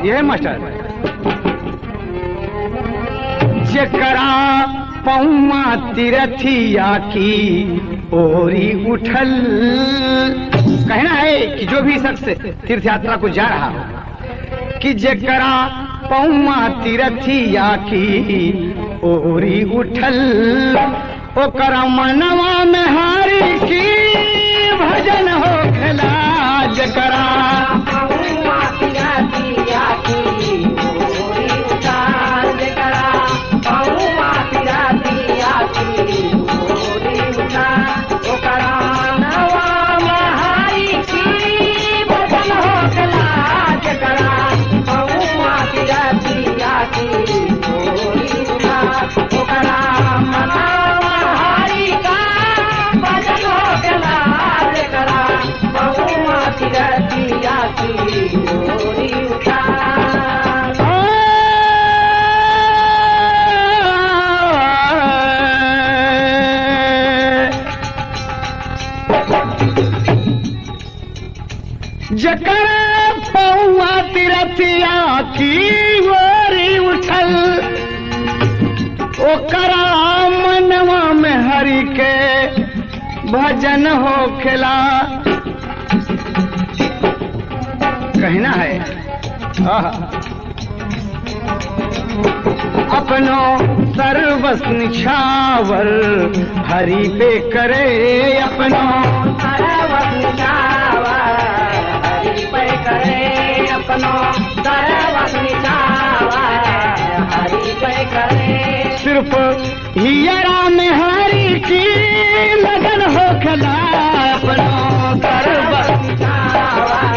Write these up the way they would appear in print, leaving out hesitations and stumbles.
ये है मास्टर। जकरा पौआ तीरथिया की ओरी उठल, कहना है कि जो भी शख्स तीर्थ यात्रा को जा रहा हो कि जकरा पौआ तीरथिया की ओरी उठल, ओकरा मनवा में हारी की भजन हो खेला। जकरा पौआ तीरथिया की ओरी उठल, जकरा पौआ तीरथिया की ओरी उठल, ओकरा मनवा में हारी की भजन हो खेला। जकरा पौआ तीरथिया की ओरी उठल, ओकरा मनवा जकरा पौआ तीरथिया की ओरी उठल, ओकरा मनवा में हरि के भजन हो खेला। कहना है अपनो सर्वस्व निछावर हरि पे करे, अपनो सर्वस्व निछावर हरि पे करे, अपनो सर्वस्व निछावर हरि पे करे। सिर्फ हियरा में हरि की लगन हो खला, अपनो सर्वस्व निछावर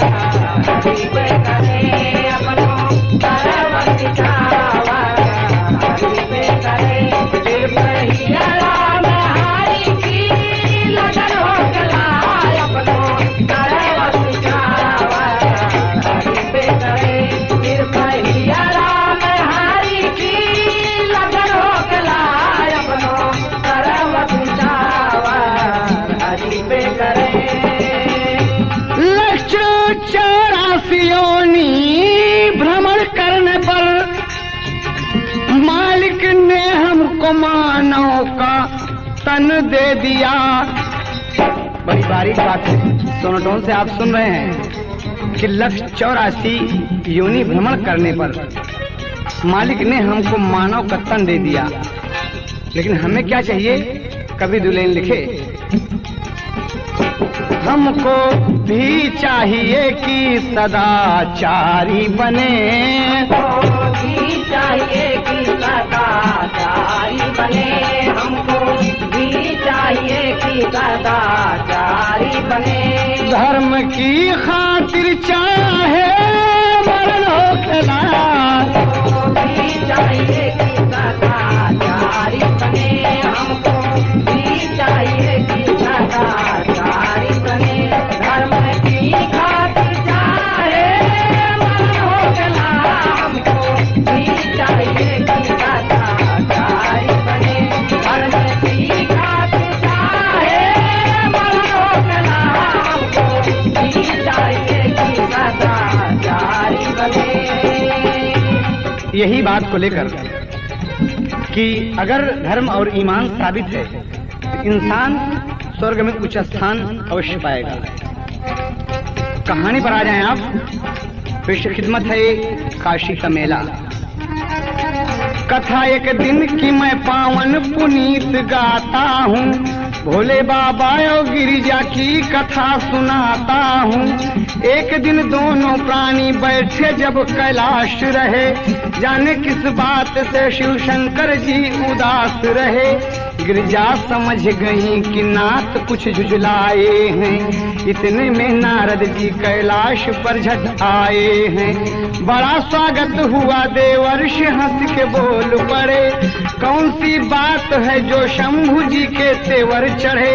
हरि पे करे, अपनो सर्वस्व निछावर हरि पे करे। सिर्फ हियरा में हरि की लगन हो खला, अपनो सर्वस्व निछावर हरि पे करे। सिर्फ हियरा में हरि की लगन हो खला, अपनो सर्वस्व निछावर हरि पे करे। 84 योनि भ्रमण करने पर मालिक ने हमको मानव का तन दे दिया। बड़ी बारीक बात है, सोनोटोन से आप सुन रहे हैं कि 84 योनि भ्रमण करने पर मालिक ने हमको मानव का तन दे दिया। लेकिन हमें क्या चाहिए? कवि दुलेन लिखे, हमको भी चाहिए कि सदाचारी बने, हमको भी चाहिए कि सदाचारी बने, हमको भी चाहिए कि सदाचारी बने। धर्म की खातिर चाहे मरण हो खेला, हमको भी चाहिए कि सदाचारी बने, हमको भी चाहिए कि सदाचारी बने। धर्म की खातिर चाहे मरण हो खेला, हमको भी चाहिए कि सदाचारी बने। धर्म की खातिर चाहे मरण हो खेला, हमको भी चाहिए कि सदाचारी बने। यही बात को लेकर कि अगर धर्म और ईमान साबित है तो इंसान स्वर्ग में उच्च स्थान अवश्य पाएगा। कहानी पर आ जाएं आप। पेश खिदमत है काशी का मेला। कथा एक दिन की मैं पावन पुनीत गाता हूँ, भोले बाबा और गिरिजा की कथा सुनाता हूँ। एक दिन दोनों प्राणी बैठे जब कैलाश रहे, जाने किस बात से शिव शंकर जी उदास रहे। गिरिजा समझ गई कि नाथ कुछ झुझलाए हैं, इतने में नारद जी कैलाश पर झट आए हैं। बड़ा स्वागत हुआ, देवर्षि हंस के बोल पड़े, कौन सी बात है जो शंभु जी के तेवर चढ़े।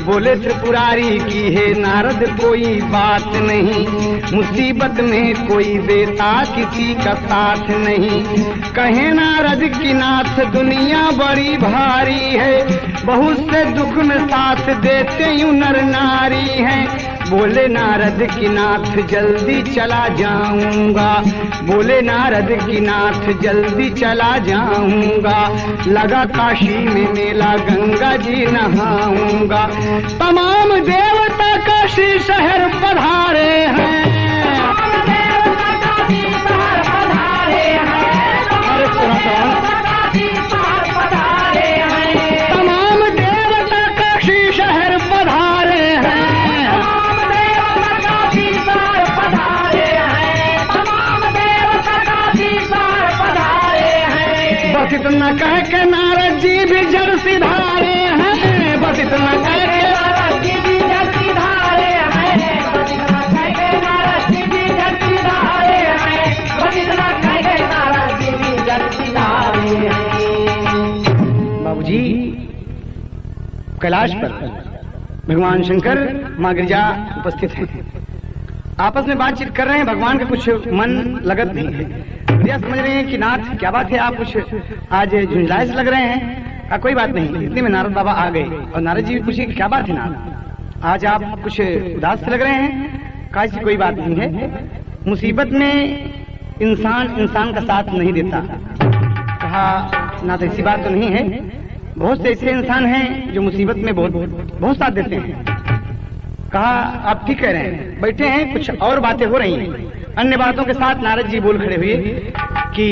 बोले त्रिपुरारी की है नारद कोई बात नहीं, मुसीबत में कोई देता किसी का साथ नहीं। कहे नारद की नाथ दुनिया बड़ी भारी है, बहुत से दुख में साथ देते यूं नर नारी हैं। बोले नारद की नाथ जल्दी चला जाऊंगा, बोले नारद की नाथ जल्दी चला जाऊंगा, लगा काशी में मेला गंगा जी नहाऊंगा, तमाम देवता काशी शहर पधारे हैं, तमाम देवता काशी शहर पधारे हैं, बस इतना कह के नारद जी भी जड़ सिधारे हैं, बस इतना कह के नारद जी भी जड़ सिधारे हैं, बस इतना कह के नारद जी भी जड़ सिधारे हैं, बस इतना कह के नारद जी भी जड़ सिधारे हैं। बाबूजी कैलाश पर भगवान शंकर माँ गिरिजा उपस्थित हैं, आपस में बातचीत कर रहे हैं, भगवान का कुछ मन लगत नहीं है। गिरिजा समझ रहे हैं कि नाथ क्या बात है, आप कुछ आज झुंझलाए से लग रहे हैं। कहा कोई बात नहीं। इतने में नारद बाबा आ गए और नारद जी पूछे कि क्या बात है नाथ, आज आप कुछ उदास से लग रहे हैं। कहा जी कोई बात नहीं है, मुसीबत में इंसान का साथ नहीं देता। कहा नाथ ऐसी बात तो नहीं है, बहुत से ऐसे इंसान हैं जो मुसीबत में बहुत साथ देते हैं। कहा आप ठीक कह रहे हैं, बैठे हैं, कुछ और बातें हो रही हैं। अन्य बातों के साथ नारद जी बोल खड़े हुए कि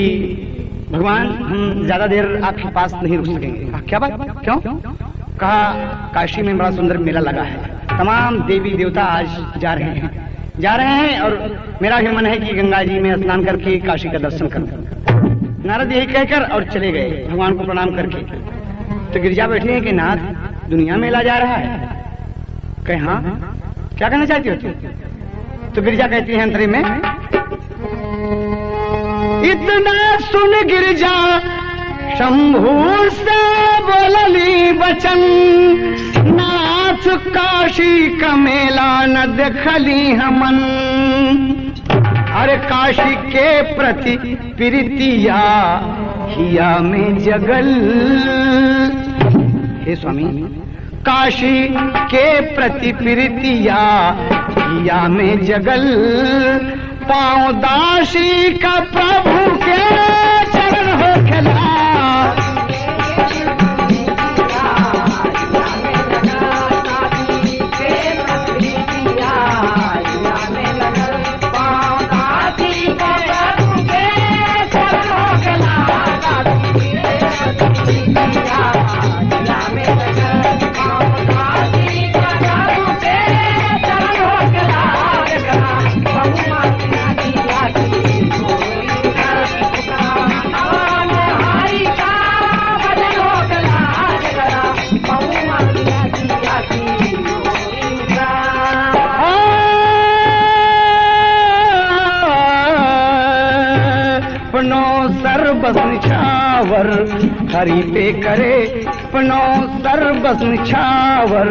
भगवान हम ज्यादा देर आपके पास नहीं रुक सकेंगे। क्या बात, क्यों? कहा काशी में बड़ा सुंदर मेला लगा है, तमाम देवी देवता आज जा रहे हैं और मेरा भी मन है कि गंगा जी में स्नान करके काशी का दर्शन करूं। नारद यही कहकर और चले गए भगवान को प्रणाम करके। तो गिरिजा बैठी है कि नाथ दुनिया में मेला जा रहा है। कहे हाँ, क्या कहना चाहती हो तुम? तो गिरिजा कहती है अंतरे में, इतना सुन गिरिजा शंभू से बोलली बचन, नाथ काशी का मेला न देखली हमन, अरे काशी के प्रति प्रीतिया हिया में जगल। हे स्वामी, काशी के प्रति प्रीतिया हिया में जगल, पाँव दासी का प्रभु के चरण हो खिला, बस निछावर हरि पे करे, पनो सर बस निछावर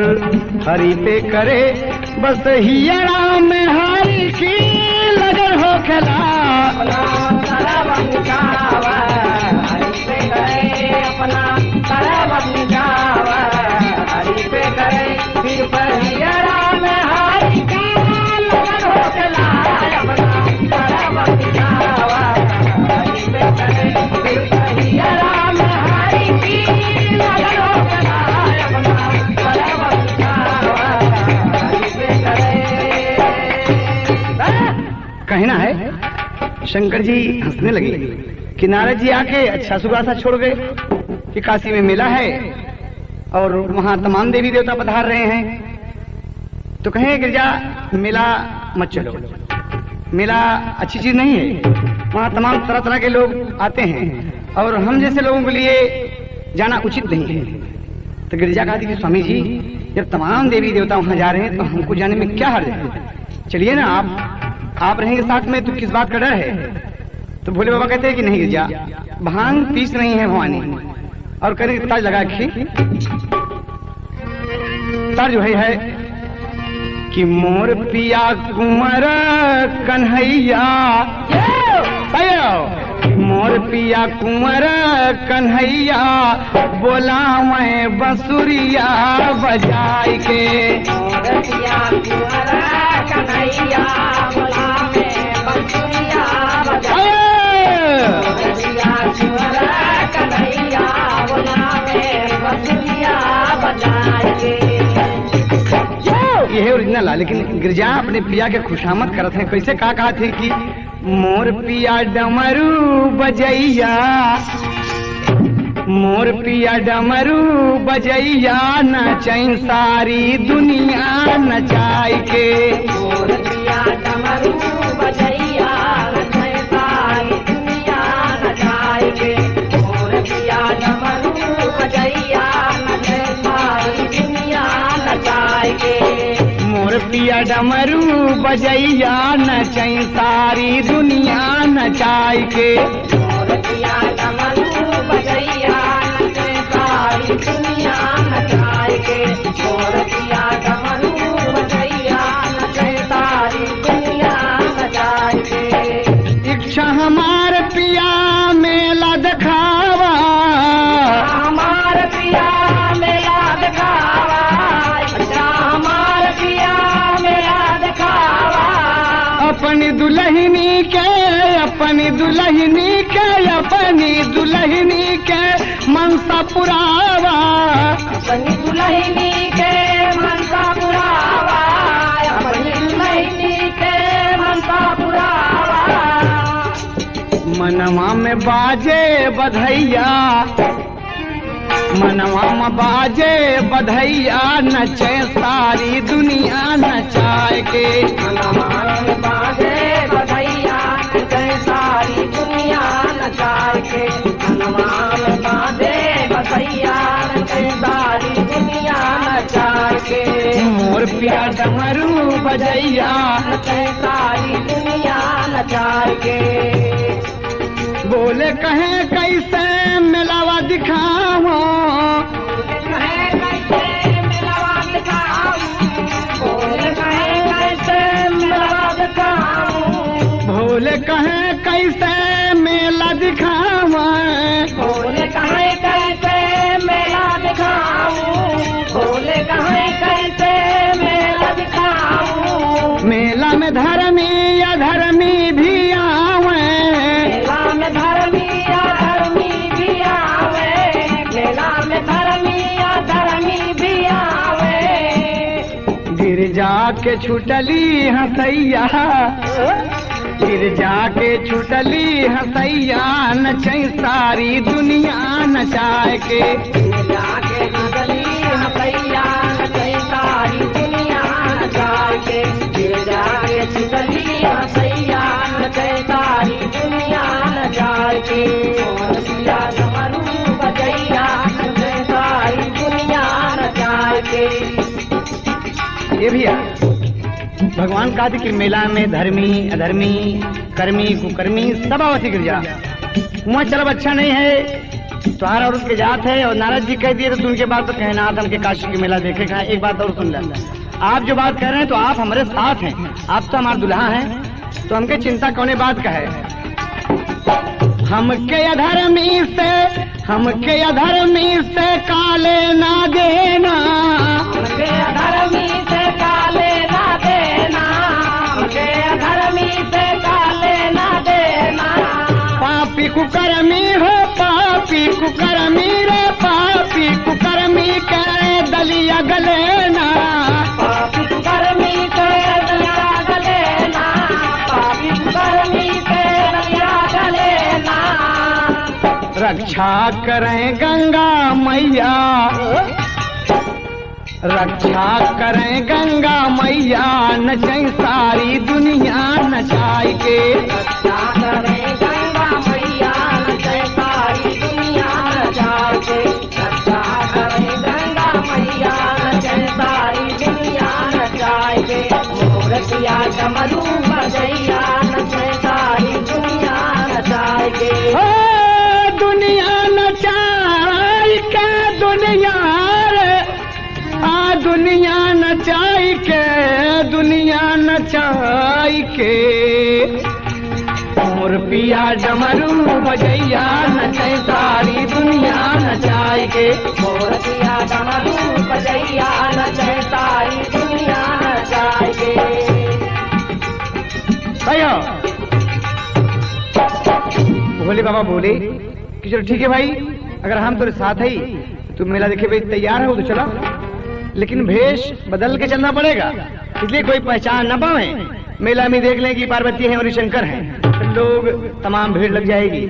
हरि पे करे, बस हियरा में हरि की लगन हो खला, अपना बस निछावर हरि पे करे, अपना बस निछावर हरि पे करे, फिर पर हियरा में हरि की लगन हो खला, अपना बस निछावर हरि पे करे। कहना है शंकर जी हंसने लगे कि नारद जी आके अच्छा सुगासा छोड़ गए कि काशी में मेला है और वहां तमाम देवी देवता पधार रहे हैं। तो कहें गिरिजा मेला मत चलो, मेला अच्छी चीज नहीं है, वहाँ तमाम तरह तरह के लोग आते हैं और हम जैसे लोगों के लिए जाना उचित नहीं है। तो गिरिजा कहा कि स्वामी जी जब तमाम देवी देवता वहाँ जा रहे हैं तो हमको जाने में क्या हर्ज है, चलिए ना आप रहेंगे साथ में, तो किस बात का डर है? तो भोले बाबा कहते हैं कि नहीं गिरिजा, भांग पीस रही है भवानी और करें ताज लगा के ताज जो है कि मोर पिया कुंवर कन्हैया, मोर पिया कुंवर कन्हैया बोला मैं बंसुरिया बजाई के, मोर पिया कुंवर बढ़िया ला, लेकिन गिरजा अपने पिया के खुशामद करत हैं। कैसे का कहा थे कि मोर पिया डमरू बजैया, मोर पिया डमरू बजैया, नचैन सारी दुनिया नचाई के। मोर पिया डमरू बजैया, नचैन सारी दुनिया नचाई के। मोर पिया डमरू बजैया, नचैन सारी दुनिया नचाई के। मोर पिया डमरू बजैया, नचैन सारी दुनिया नचाई के। मोर पिया डमरू बजैया, नचैन सारी दुनिया नचाई के। मोर पिया डमरू बजैया, नचैन सारी दुनिया नचाई के। इच्छा हमार पिया मेला दिखावा, हमार पिया मेला दिखावा, अच्छा हमार पिया मेला दिखावा। अपनी दुल्हनी के, अपनी दुल्हनी के, अपनी दुल्हनी के मनसा पुरावा। अपनी दुल्हनी के मनसा पुरावा, अपनी दुल्हनी के मनसा पुरावा। मनवा में बाजे बधैया, मनवा में बाजे बधैया, नचे सारी दुनिया नचाए के। मनवा में बाजे बधैया, नचे सारी दुनिया नचाए के। मनवा में बाजे बधैया, नचे सारी दुनिया नचाए के। मोर पिया डमरू बजैया, नचे सारी दुनिया नचाए के। बोले कहे कैसे मिलावा दिखाओ, कहे कैसे मिलावा दिखाऊं, बोले कहे कैसे मिलावा दिखाऊं। भोले कहे कैसे मेला दिखावा, बोले कहे कैसे मेला दिखाऊं, बोले कहे कैसे मेला दिखाऊं। मेला में धर्मी अधर्मी भी आवे, मेला में धर्मी अधर्मी भी आवे, मेला में धर्मी अधर्मी भी आवे। गिरजा के छुटली हंसैया, गिरजा के छुटली हंसैया, नचै सारी दुनिया नचाए के। जाके नगली हसैया, नचै सारी दुनिया नचाए के। जाके छिटली हसैया, नचै सारी दुनिया नचाए के। मोर पिया डमरू बजैया, नचै सारी दुनिया नचाए के। ये भैया भगवान कहा कि मेला में धर्मी अधर्मी कर्मी कुकर्मी सब आवती गिरजा। वहाँ चलब अच्छा नहीं है, तुम्हारा और उसके जात है, और नारद जी कह दिए तो उनके बाद तो कहना था हमके काशी के मेला देखेगा। एक बात और सुन लेना, आप जो बात कर रहे हैं तो आप हमारे साथ हैं, आप तो हमारे दुल्हा हैं, तो हमके चिंता कौने बात का है। हमके अधर्मी से, हमके अधर्मी से काले ना देना, हमके अधर्मी से काले ना देना, हमके अधर्मी से काले ना देना। पापी कुकर्मी हो, पापी कुकर्मी रे, पापी कुकर्मी करे दलिया गलेना। पापी कुकर्मी के दलिया गलेना, पापी कुकर्मी के दलिया गलेना। रक्षा करें गंगा मैया, रक्षा करें गंगा मैया, नचै सारी दुनिया नचाई के। रक्षा करें गंगा मैया, नचै सारी दुनिया नचाए के। रक्षा करें गंगा मैया, नचै सारी दुनिया नचाए के। मोर पिया डमरू बजैया, नचै सारी दुनिया नचाए के। ओ दुनिया नचाई के, दुनिया रे, आ दुनिया नचाई के, दुनिया नचाई के। मोर पिया डमरू बजैया, नचै सारी दुनिया नचाई के। मोर पिया डमरू बजैया, नचै सारी दुनिया नचाए के। भैया भोले बाबा बोले कि चलो ठीक है भाई, अगर हम तेरे साथ ही तुम मेला देखे भाई तैयार हो तो चला, लेकिन भेष बदल के चलना पड़ेगा। इसलिए कोई पहचान न पावे। मेला में देख लें कि पार्वती है और शंकर हैं, तो लोग तमाम भीड़ लग जाएगी,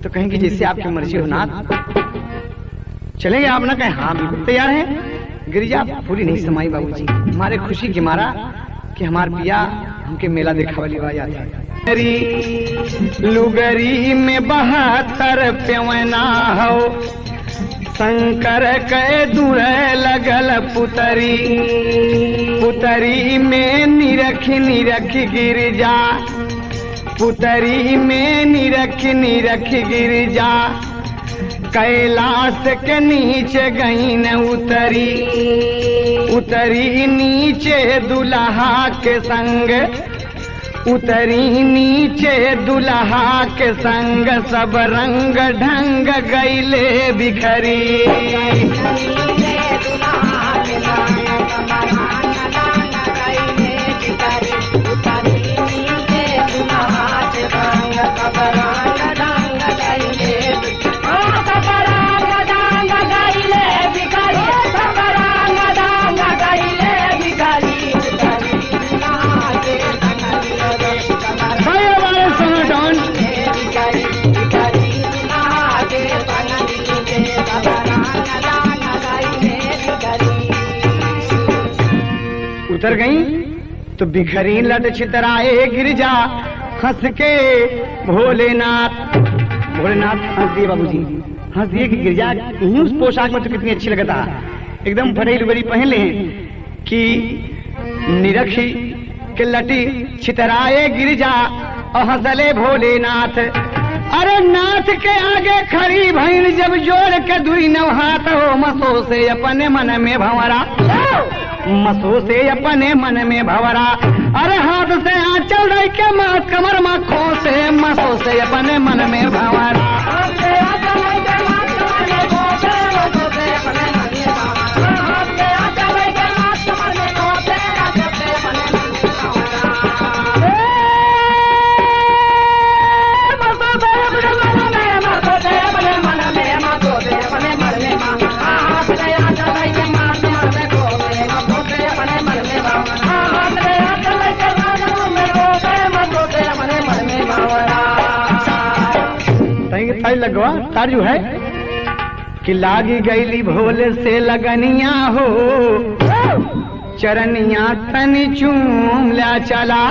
तो कहेंगे जैसे आपकी मर्जी हो नाथ, चलेंगे आप ना? कहें हाँ बिल्कुल तैयार हैं। गिरिजा पूरी नहीं समाई बाबूजी, हमारे खुशी की मारा कि हमारे पिया हमके मेला देखा वाली आवाज आती है। लुगरी में 72 प्यवना हो, शंकर के दूर लगल पुतरी, पुतरी में निरख निरख गिरजा, पुतरी में निरख निरख गिरजा, कैलाश के नीचे गई न उतरी, उतरी नीचे दुल्हा के संग, उतरी नीचे दुल्हा के संग, सब रंग ढंग गईले बिखरी। उतर गई तो बिखरी लट छितराए गिरजा, हंस के भोलेनाथ, भोलेनाथ हंस दिए बाबूजी, हंस दिए कि गिरजा यूं उस पोशाक में तो कितनी अच्छी लगता, एकदम फटेल बड़ी पहन ले कि निरखी के लटी छितराए गिरजा और हंसले भोलेनाथ। अरे नाथ के आगे खड़ी भैन जब जोड़ के दुई नौ हाथ हो, मसो से अपने मन में भंवरा, मसो से अपने मन में भंवरा। अरे हाथ से आंचल रह के माँ कमर मखों से, मसो से अपने मन में भंवरा। लगवा ताजू है कि लागी गईली भोले से लगनिया हो, चरनिया तनी चूम ला चला,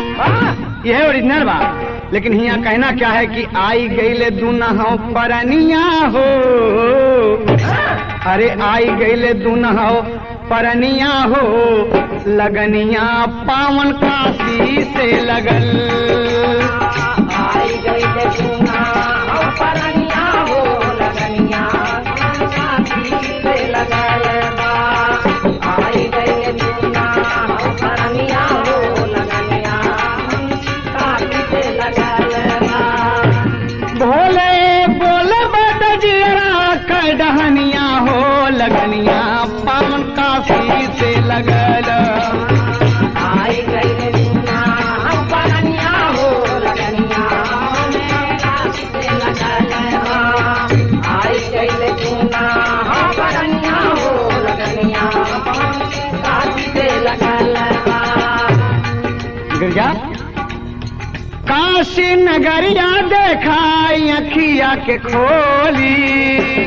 यह ओरिजिनल बात। लेकिन यहाँ कहना क्या है कि आई गईले दुनहो परनिया हो, अरे आई गईले दुनहो परनिया हो, लगनिया पावन काशी से लगल, आई गईले दुनहो परनिया हो, लगनिया काशी से लगल, आई गईले दुनहो परनिया हो, लगनिया काशी से लगल। भोले बोले बट जिया कड़हनिया हो, लगनिया पावन काशी से लगल, आई गईले दुनहो परनिया हो, लगनिया काशी से लगल, आई गईले दुनहो परनिया हो, लगनिया काशी से लगल। गिरजा काशी नगरिया देखाई अखिया के खोली,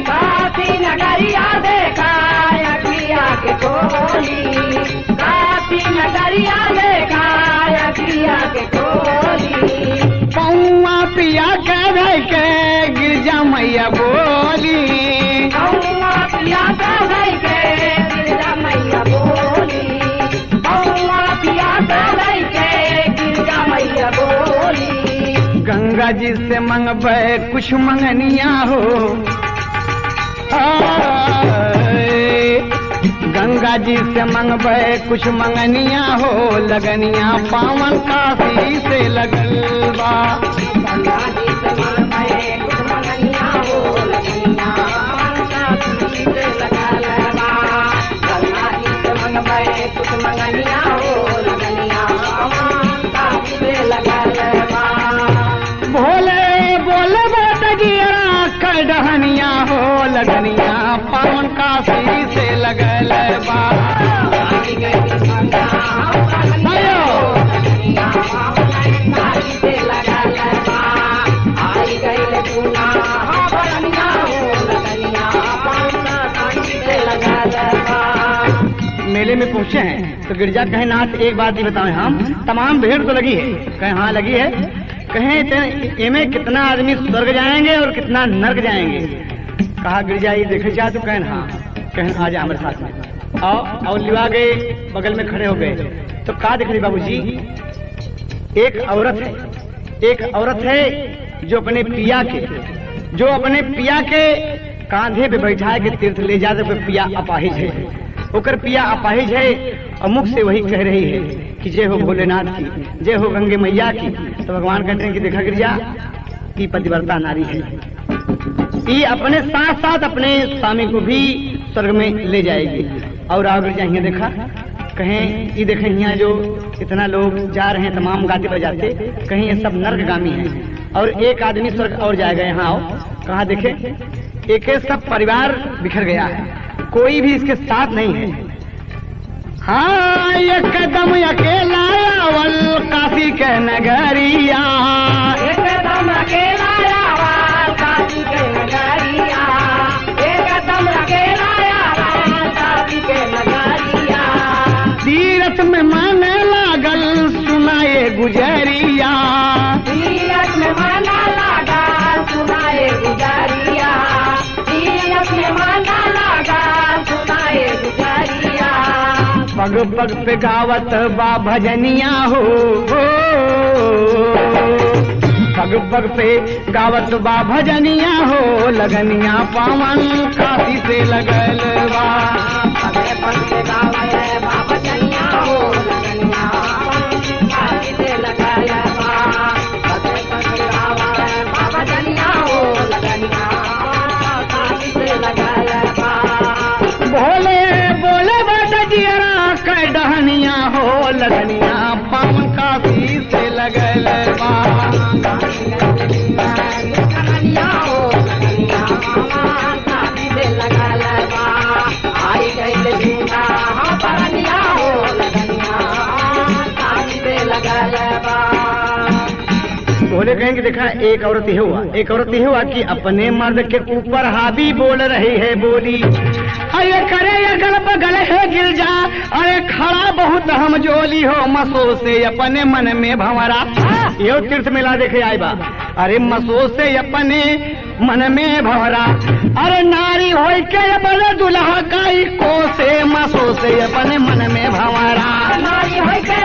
काशी नगरिया देखाई अखिया के खोली, काशी नगरिया देखाई अखिया के खोली, पौआ पिया कह के गिरजा मैया बोली, पौआ पिया कह के गिरजा मैया बोली, पौआ पिया कह के गिरजा मैया बोली। गंगा जी से मंगबे कुछ मंगनिया हो, गंगा जी से मंगबे कुछ मंगनिया हो, लगनिया पावन काशी से लगल बा, गंगा जी से मंगबे कुछ मंगनिया हो, लगनिया पावन काशी से लगल बा, गंगा जी से मंगबे कुछ मंगनिया हो, लगनिया पावन काशी से लगल बा। भोले बोले बट जिया कड़हनिया हो, लगनिया पावन काशी से लगल बा, आई गई में पहुंचे हैं तो गिरजा कहे नाथ एक बात ही बताएं, हम तमाम भीड़ तो लगी है। कहे हाँ लगी है। कहे इनमें कितना आदमी स्वर्ग जाएंगे और कितना नर्क जाएंगे। कहा गिरजा ये देखे चाह तो कहें हाँ। कहें आ जा हमारे साथ में आओ। और लिवा गए, बगल में खड़े हो गए। तो कहा देख रही बाबूजी, एक औरत है जो अपने पिया के कांधे पे बैठा के तीर्थ ले जाते पे पिया अपाहिज है, ओकर पिया अपाहिज है और मुख से वही कह रही है कि जय हो भोलेनाथ की, जय हो गंगे मैया की। तो भगवान कहते हैं कि देखा गिरजा की पतिव्रता नारी है, ये अपने साथ साथ अपने स्वामी को भी स्वर्ग में ले जाएगी। और आगे जाएंगे देखा कहें ये देखें यहाँ जो इतना लोग जा रहे हैं तमाम गाते बजाते, कहीं ये सब नर्कगामी हैं और एक आदमी स्वर्ग और जाएगा। यहाँ आओ, कहा देखे एक सब परिवार बिखर गया है, कोई भी इसके साथ नहीं है। हाँ एक कदम अकेला आवल काशी के नगरिया, एक कदम अकेला आवल काशी के नगरिया, एक कदम अकेला आवल काशी के नगरिया। तीरथ में माने लागल सुनाए गुजरिया, तीरथ में माना लागल सुनाए गुजरिया, तीरथ में माना लागल सुनाए गुजरिया। पग पग पे गावत बा भजनिया हो, पग पग पे गावत बा भजनिया हो, लगनिया पावन काशी से लगल बा। पग पग पे गावत बा भजनिया हो, लगनिया पावन काशी से लगल बा। पग पग पे गावत बा भजनिया हो, लगनिया काशी से लगल बा। भोले बोले बाटा जियरा कै डहनिया हो, लगनिया पावन काशी से लगल बा। लगनिया हो, लगनिया पावन काशी से लगल बा। आई गइल झूठा हम परनिया हो, लगनिया काशी से लगल बा। बोले कहेंगे देखा एक औरत ही हुआ कि अपने मर्द के ऊपर हावी बोल रही है बोली, अरे करे अगल बगल है गिरजा, अरे खड़ा बहुत हम जोली हो, मसो से अपने मन में भंवरा। यो तीर्थ मेला देखे आए बा, अरे मसो से अपने मन में भंवरा, अरे नारी हो के बड़े दुल्हा का को से मसो से अपने मन में भंवरा, नारी हो के